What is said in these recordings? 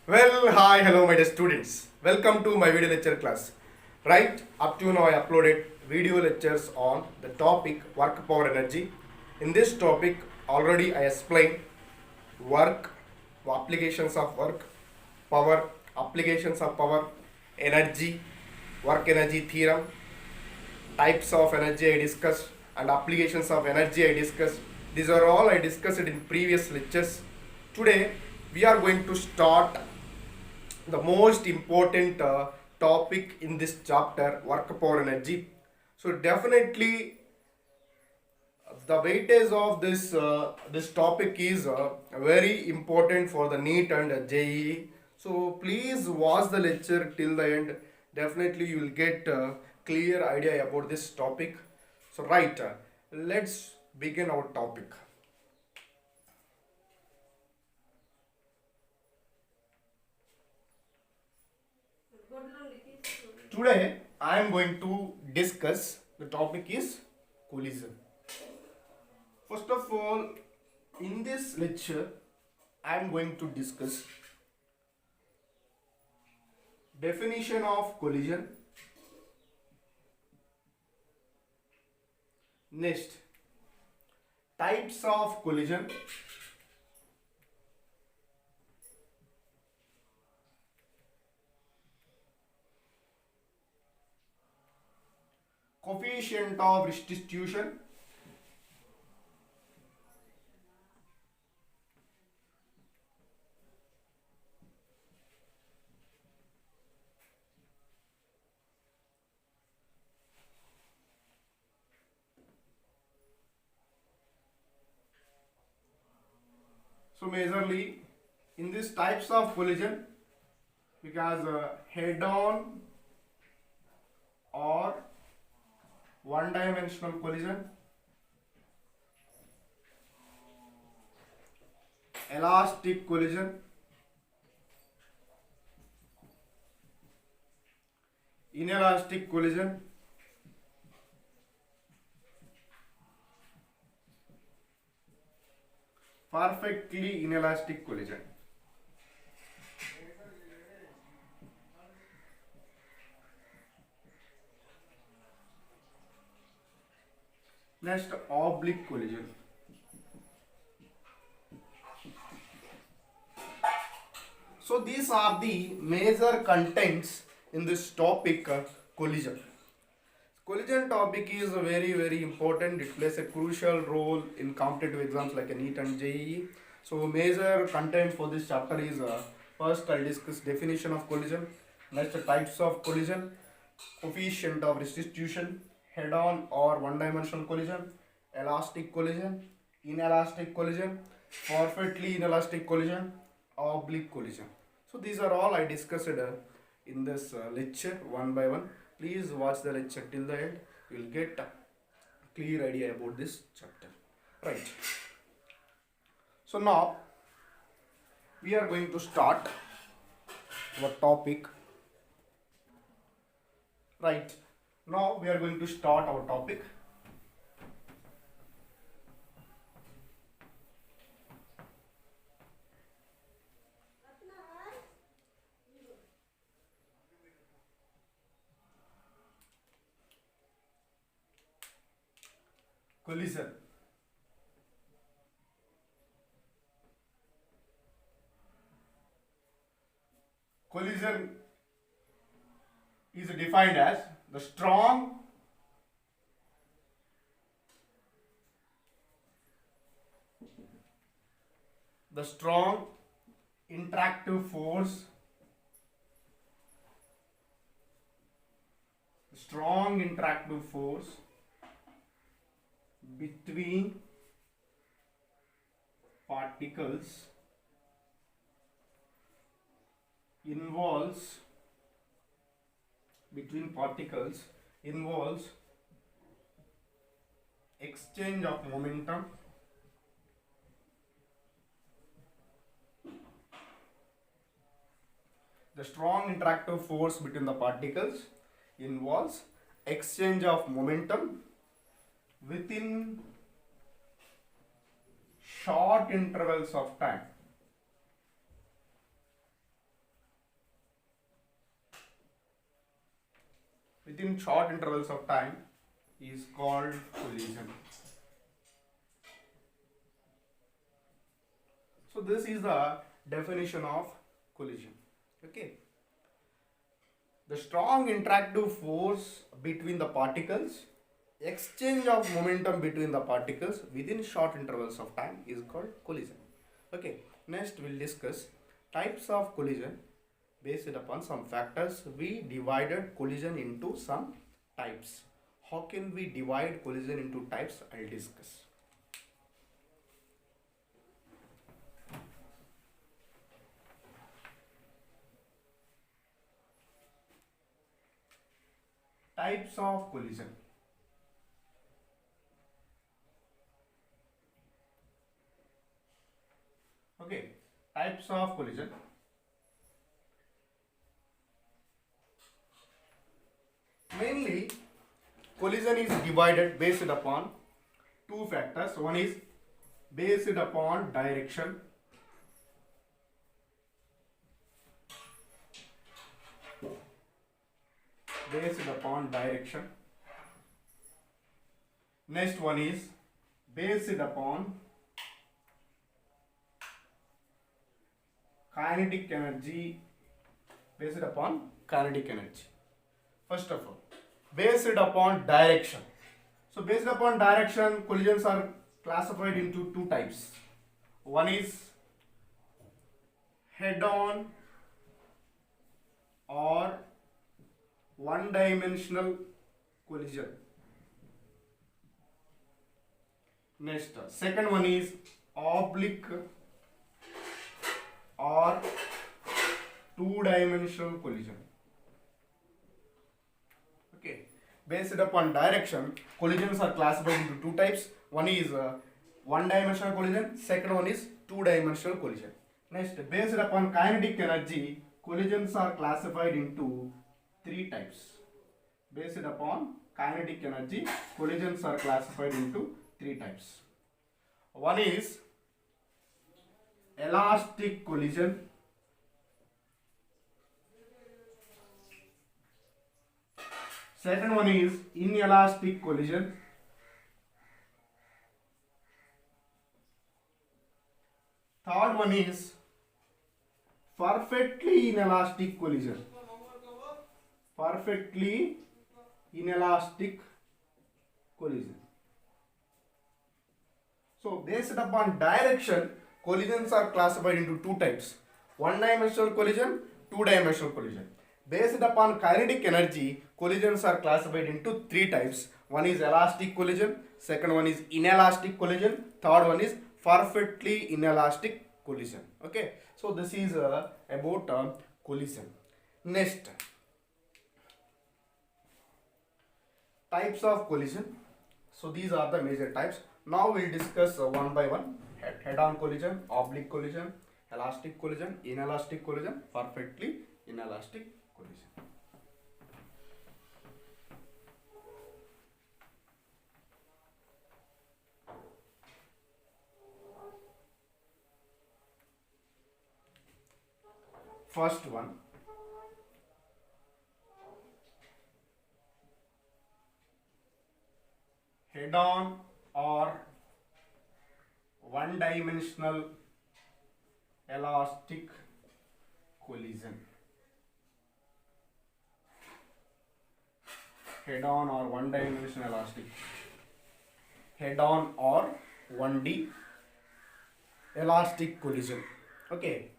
Well, hi, hello, my dear students. Welcome to my video lecture class. Right, up to now I uploaded video lectures on the topic work power energy. In this topic, already I explained work, applications of work, power, applications of power, energy, work energy theorem, types of energy I discussed, and applications of energy I discussed. These are all I discussed in previous lectures. Today, we are going to start the most important topic in this chapter, work power energy. So definitely the weightage of this topic is very important for the NEET and JEE. So please watch the lecture till the end. Definitely you will get a clear idea about this topic. So right, let's begin our topic. Today I am going to discuss the topic is collision. First of all, in this lecture, I am going to discuss definition of collision. Next, types of collision. Coefficient of restitution. So majorly in these types of collision, because head-on or one-dimensional collision, elastic collision, inelastic collision, perfectly inelastic collision. Next, oblique collision. So these are the major contents in this topic, collision. Collision topic is very important. It plays a crucial role in competitive exams like a NEET and JEE. So major content for this chapter is first I'll discuss definition of collision, next types of collision, coefficient of restitution, head-on or one-dimensional collision, elastic collision, inelastic collision, perfectly inelastic collision, oblique collision. So these are all I discussed in this lecture one by one. Please watch the lecture till the end. You will get a clear idea about this chapter. Right. So now we are going to start our topic. Right. Now we are going to start our topic. Collision. Collision is defined as the strong interactive force, strong interactive force between particles involves between particles involves exchange of momentum, the strong interactive force between the particles involves exchange of momentum within short intervals of time. within short intervals of time is called collision. So this is the definition of collision. Okay. The strong interactive force between the particles, exchange of momentum between the particles within short intervals of time is called collision. Okay. Next we'll discuss types of collision based upon some factors. We divided collision into some types. How can we divide collision into types? I'll discuss. Types of collision. Okay, types of collision. Mainly, collision is divided based upon two factors. One is based upon direction. Based upon direction. Next one is based upon kinetic energy. Based upon kinetic energy. First of all, based upon direction. So based upon direction, collisions are classified into two types. One is head-on or one-dimensional collision. Next, second one is oblique or two-dimensional collision. Okay, based upon direction, collisions are classified into two types. One is one-dimensional collision. Second one is two-dimensional collision. Next, based upon kinetic energy, collisions are classified into three types. Based upon kinetic energy, collisions are classified into three types. One is elastic collision. Second one is inelastic collision. Third one is perfectly inelastic collision. Perfectly inelastic collision. So based upon direction, collisions are classified into two types: one-dimensional collision, two-dimensional collision. Based upon kinetic energy, collisions are classified into three types. One is elastic collision, second one is inelastic collision, third one is perfectly inelastic collision. Okay, so this is about collision. Next, types of collision. So these are the major types. Now we'll discuss one by one. Head-on collision, oblique collision, elastic collision, inelastic collision, perfectly inelastic collision. First one, head-on or one-dimensional elastic collision. Head-on or one-dimensional elastic. Head-on or 1D elastic collision. Okay.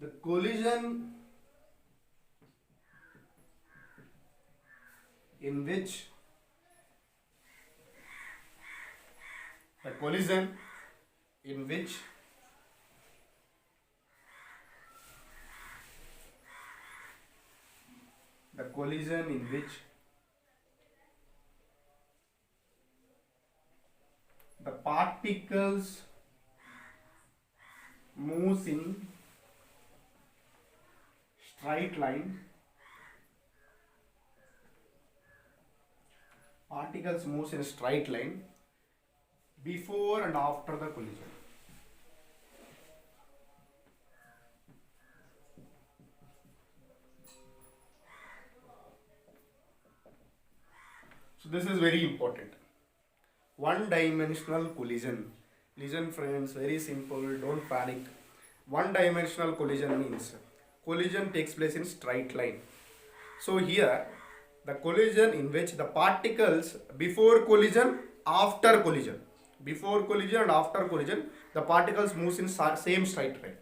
The collision in which the collision in which the particles moves in straight line. Particles moves in a straight line before and after the collision. So this is very important. One dimensional collision. Listen friends, very simple, don't panic. One dimensional collision means collision takes place in straight line. So here the collision in which the particles before collision, after collision, before collision and after collision, the particles moves in same straight line.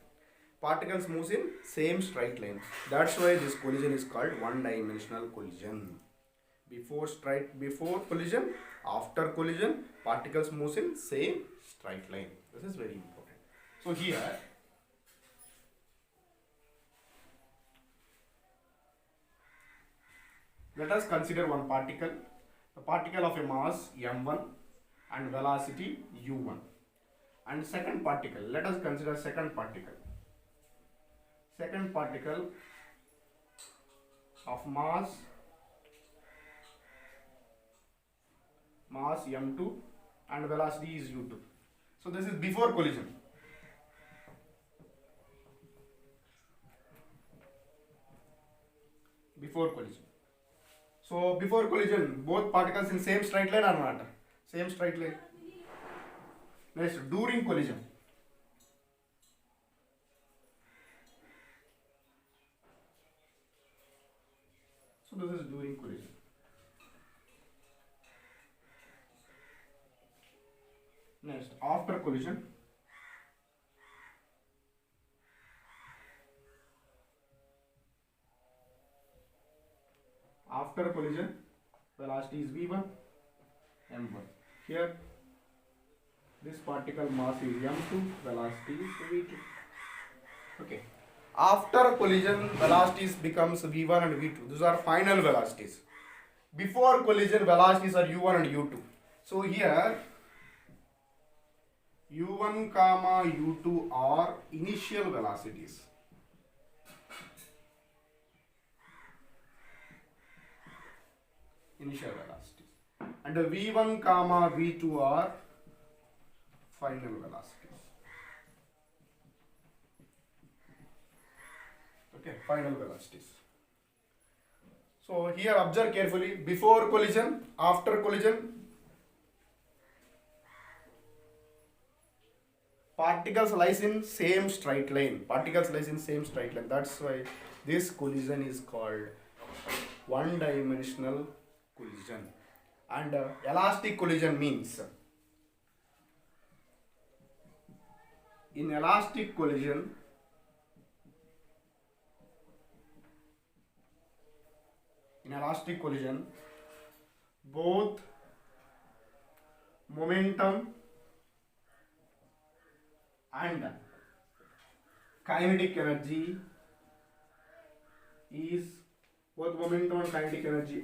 Particles moves in same straight line. That's why this collision is called one dimensional collision. Before collision, after collision, particles moves in same straight line. This is very important. So here let us consider one particle, the particle of a mass m1 and velocity u1. And second particle, let us consider second particle. Second particle of mass m2 and velocity is u2. So this is before collision. Before collision. So before collision, both particles in same straight line or not? Same straight line. Next, during collision. So this is during collision. Next, after collision. After collision, velocity is v1, m1. Here, this particle mass is m2, velocity is v2. Okay. After collision, velocities becomes v1 and v2. These are final velocities. Before collision, velocities are u1 and u2. So here, u1 comma u2 are initial velocities. Initial velocities. And the v1 comma v2 are final velocities. Okay, final velocities. So here observe carefully, before collision, after collision, particles lies in same straight line. Particles lies in same straight line. That's why this collision is called one dimensional collision. And elastic collision means, in elastic collision, both momentum and kinetic energy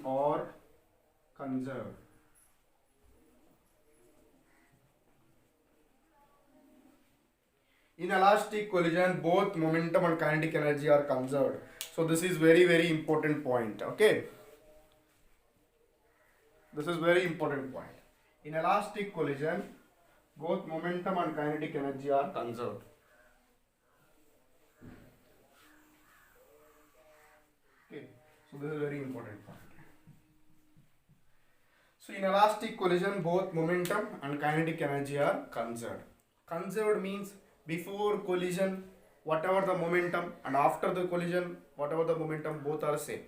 are conserved. In elastic collision, both momentum and kinetic energy are conserved. So this is very, very important point. Okay. This is very important point. In elastic collision, both momentum and kinetic energy are conserved. Okay. So this is very important point. So in elastic collision, both momentum and kinetic energy are conserved. Conserved means before collision, whatever the momentum, and after the collision, whatever the momentum, both are same.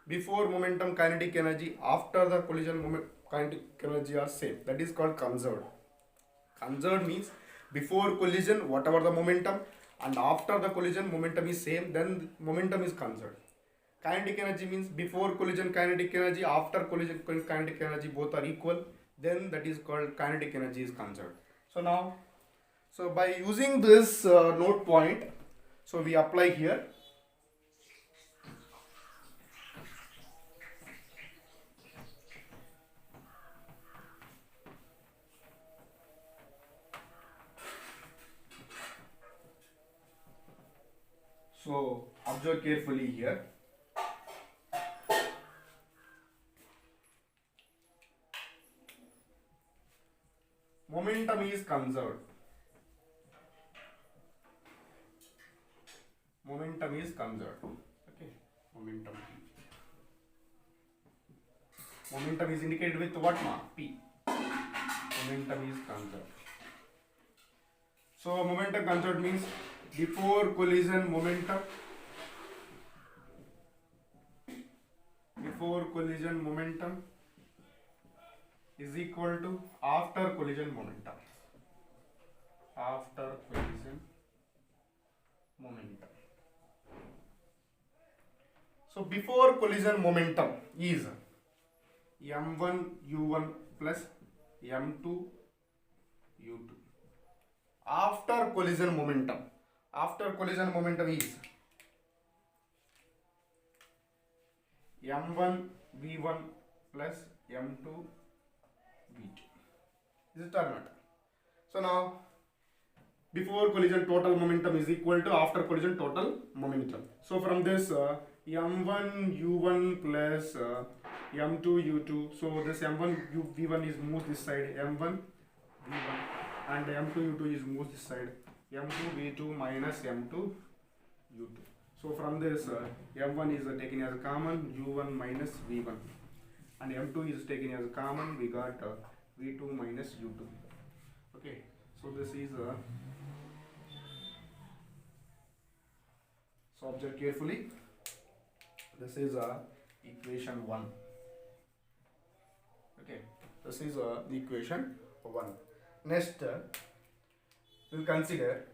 Before momentum, kinetic energy, after the collision, kinetic energy are same. That is called conserved. Conserved means before collision, whatever the momentum, and after the collision, momentum is same, then momentum is conserved. Kinetic energy means before collision kinetic energy, after collision kinetic energy, both are equal, then that is called kinetic energy is conserved. So by using this note point, so we apply here. So observe carefully here. Momentum is conserved. Momentum is conserved. Okay, momentum. Momentum is indicated with what mark? P. Momentum is conserved. So momentum conserved means before collision momentum. Before collision momentum is equal to after collision momentum. After collision momentum. So before collision momentum is m1 u1 plus m2 u2. After collision momentum is m1 v1 plus m2 v2. Is it or not? So now before collision total momentum is equal to after collision total momentum. So from this m1 u1 plus m2 u2. So this m1 v1 is moved this side, m1 v1, and m2 u2 is moved this side, m2 v2 minus m2 u2. So from this m1 is taken as common, u1 minus v1, and m2 is taken as common, we got v2 minus u2. Okay, so this is so observe carefully. This is equation 1. Okay, this is the equation 1. Next, we'll consider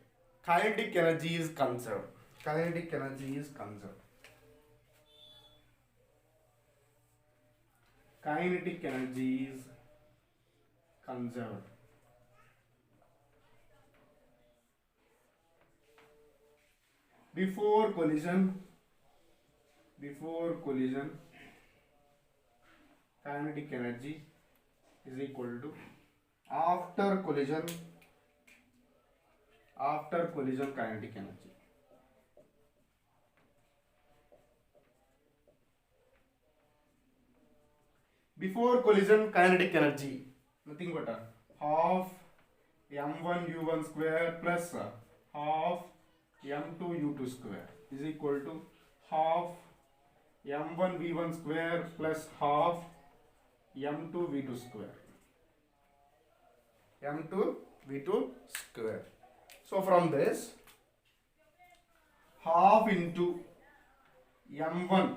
kinetic energy is conserved. Kinetic energy is conserved. Kinetic energy is conserved. Before collision, kinetic energy is equal to after collision kinetic energy. Before collision kinetic energy, nothing but half m1 u1 square plus half m2 u2 square is equal to half m1 v1 square plus half m2 v2 square. m2 v2 square. So from this, half into m1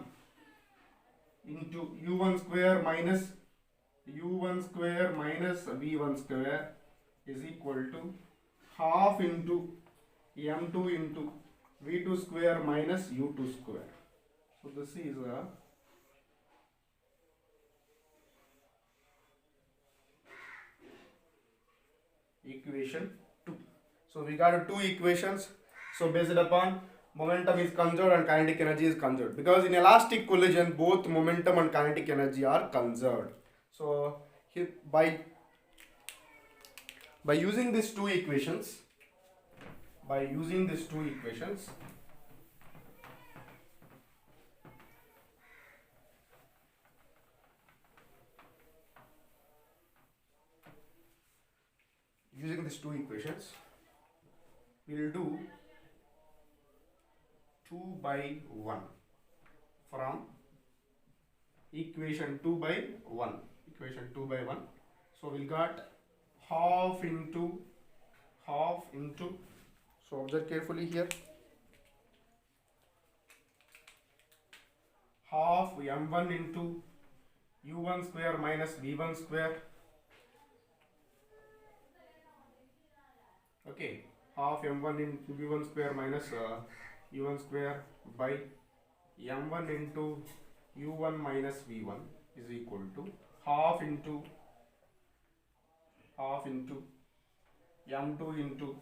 into u1 square minus v1 square is equal to half into m2 into v2 square minus u2 square. So this is equation 2. So we got two equations. So based upon momentum is conserved and kinetic energy is conserved, because in elastic collision both momentum and kinetic energy are conserved. So here by using these two equations, using these two equations we'll do 2 by 1 from equation 2 by 1. So we got half into, so observe carefully here, half m1 into u1 square minus v1 square. Okay, half m1 into v1 square minus u1 square by m1 into u1 minus v1 is equal to half into m2 into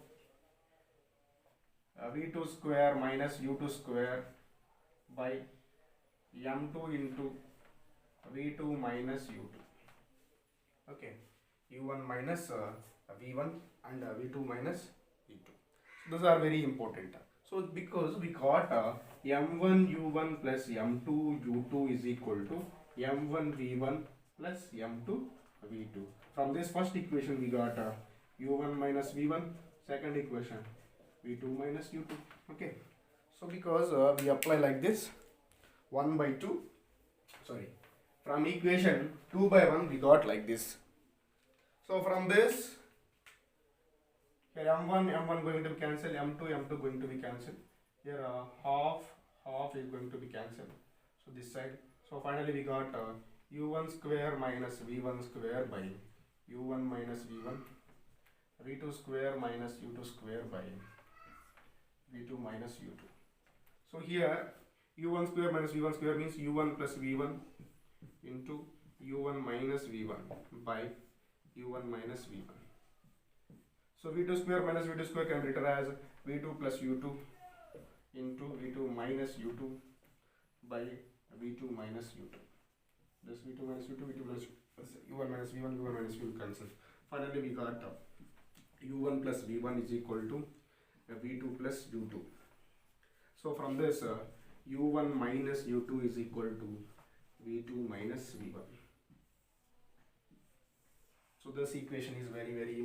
v2 square minus u2 square by m2 into v2 minus u2. Okay, u1 minus v1 and v2 minus v2. So those are very important. So because we got m1 u1 plus m2 u2 is equal to m1 v1 plus m2 v2. From this first equation we got u1 minus v1, second equation v2 minus u2. Okay, so because we apply like this, 1 by 2, sorry, From equation 2 by 1 we got like this. So from this, here m1 going to be cancelled, m2 going to be cancelled. Here half is going to be cancelled. So this side. So finally we got u1 square minus v1 square by u1 minus v1, v2 square minus u2 square by v2 minus u2. So here u1 square minus v1 square means u1 plus v1 into u1 minus v1 by u1 minus v1. So v2 square minus v2 square can be written as v2 plus u2 into v2 minus u2 by v2 minus u2. This v2 minus u2, v2 minus u1 minus v1, u1 minus v1 cancel. Finally we got u1 plus v1 is equal to v2 plus u2. So from this u1 minus u2 is equal to v2 minus v1. So this equation is very